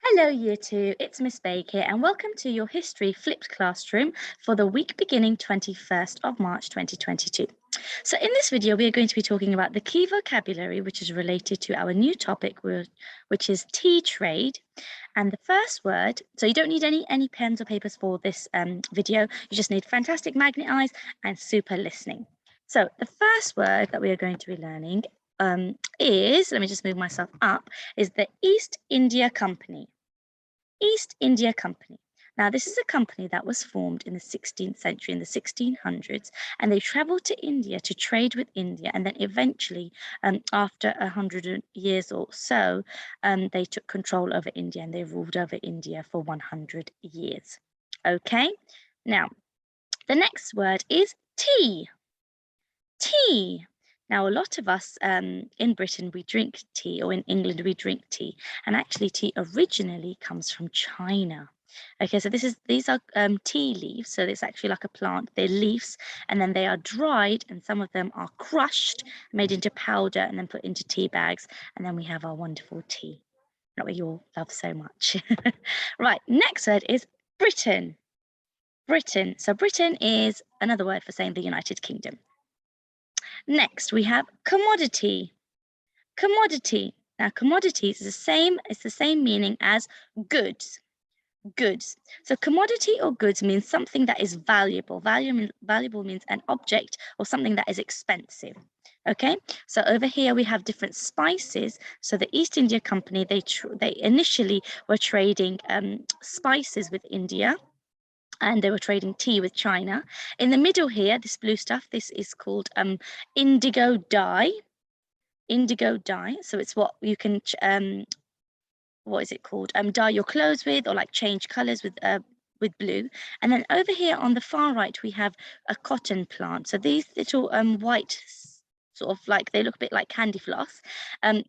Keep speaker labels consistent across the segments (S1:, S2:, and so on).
S1: Hello, Year 2, it's Miss Baig here, and welcome to your History Flipped Classroom for the week beginning 21st of March 2022. So in this video, we are going to be talking about the key vocabulary, which is related to our new topic, which is tea trade. And the first word, so you don't need any pens or papers for this video, you just need fantastic magnet eyes and super listening. So the first word that we are going to be learning is, let me just move myself up, is the East India Company. East India Company. Now, this is a company that was formed in the 16th century, in the 1600s, and they traveled to India to trade with India. And then eventually, after 100 years or so, they took control over India and they ruled over India for 100 years. Okay, now, the next word is tea. Tea. Now, a lot of us in Britain, we drink tea, or in England, we drink tea. And actually, tea originally comes from China. Okay, so these are tea leaves. So it's actually like a plant. They're leaves, and then they are dried, and some of them are crushed, made into powder, and then put into tea bags. And then we have our wonderful tea that we all love so much. Right, next word is Britain. Britain. So Britain is another word for saying the United Kingdom. Next, we have commodity. Commodity. Now, commodities is the same meaning as goods. Goods. So commodity or goods means something that is valuable. Valuable means an object or something that is expensive. Okay, so over here we have different spices. So the East India Company, they initially were trading spices with India, and they were trading tea with China. In the middle here, this blue stuff, this is called indigo dye. Indigo dye. So it's what you can, what is it called? Dye your clothes with, or like change colors with blue. And then over here on the far right, we have a cotton plant. So these little white, sort of like, they look a bit like candy floss.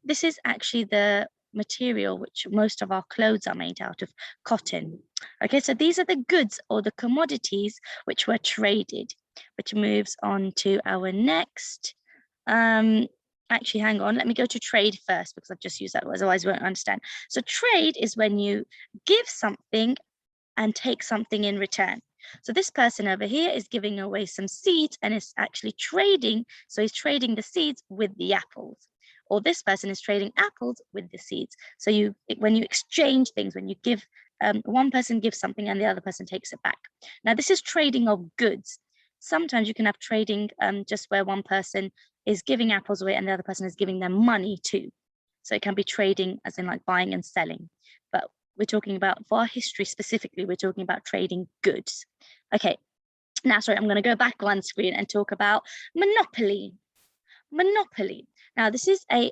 S1: This is actually the material which most of our clothes are made out of, cotton. Okay, so these are the goods or the commodities which were traded, which moves on to our next. Actually, hang on, let me go to trade first because I've just used that, otherwise you won't understand. So trade is when you give something and take something in return. So this person over here is giving away some seeds and is actually trading. So he's trading the seeds with the apples. Or this person is trading apples with the seeds. So when you exchange things, when you give, one person gives something and the other person takes it back. Now, this is trading of goods. Sometimes you can have trading just where one person is giving apples away and the other person is giving them money too. So it can be trading as in like buying and selling. But we're talking about, for our history specifically, we're talking about trading goods. Okay, now, sorry, I'm going to go back one screen and talk about monopoly. Monopoly. Now, this is a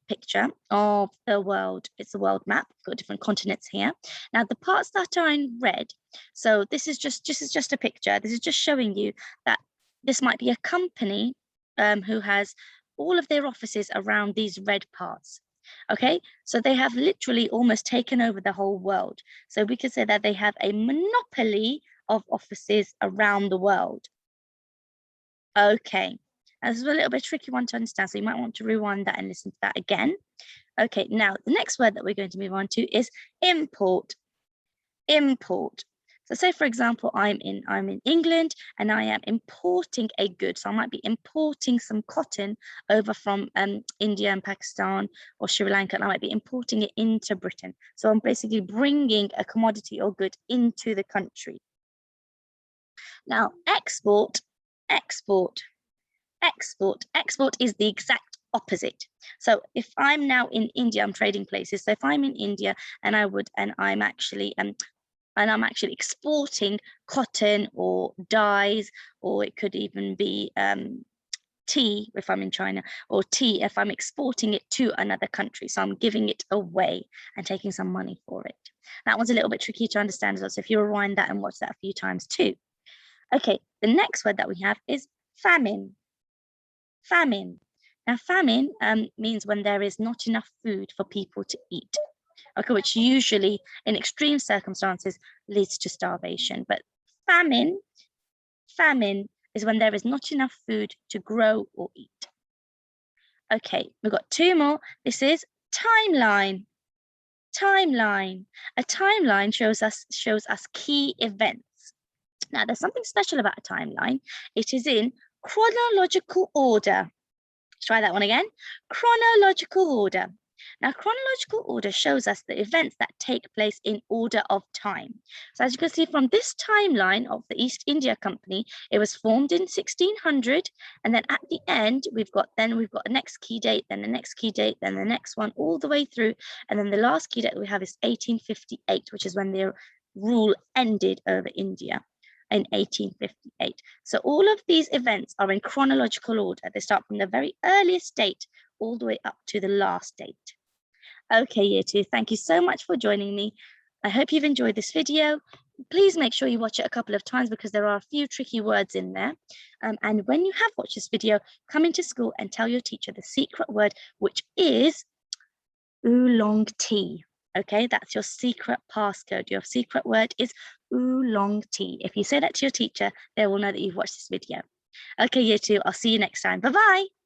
S1: picture of the world. It's a world map. We've got different continents here. Now, the parts that are in red, so this is just a picture. This is just showing you that this might be a company who has all of their offices around these red parts. Okay, so they have literally almost taken over the whole world. So we could say that they have a monopoly of offices around the world. Okay, now, this is a little bit tricky one to understand, so you might want to rewind that and listen to that again. Okay, now the next word that we're going to move on to is import. Import. So say, for example, I'm in England and I am importing a good. So I might be importing some cotton over from India and Pakistan or Sri Lanka, and I might be importing it into Britain. So I'm basically bringing a commodity or good into the country. Now, export. Export is the exact opposite. So if I'm now in India, I'm trading places. So if I'm in India and I'm actually exporting cotton or dyes, or it could even be tea if I'm in China, or tea if I'm exporting it to another country. So I'm giving it away and taking some money for it. That one's a little bit tricky to understand as well. So if you rewind that and watch that a few times too. Okay, the next word that we have is famine. Famine. Now, famine means when there is not enough food for people to eat, okay, which usually in extreme circumstances leads to starvation. But famine is when there is not enough food to grow or eat. Okay, we've got two more. This is timeline. timeline. A timeline shows us key events. Now, there's something special about a timeline. It is in chronological order. Try that one again. Chronological order. Now, chronological order shows us the events that take place in order of time. So as you can see from this timeline of the East India Company, it was formed in 1600. And then at the end, we've got the next key date, then the next key date, then the next one all the way through. And then the last key date we have is 1858, which is when their rule ended over India in 1858. So all of these events are in chronological order. They start from the very earliest date all the way up to the last date. Okay, Year 2, thank you so much for joining me. I hope you've enjoyed this video. Please make sure you watch it a couple of times because there are a few tricky words in there. And when you have watched this video, come into school and tell your teacher the secret word, which is oolong tea. Okay, that's your secret passcode. Your secret word is oolong tea. If you say that to your teacher, they will know that you've watched this video. Okay, Year 2, I'll see you next time. Bye-bye.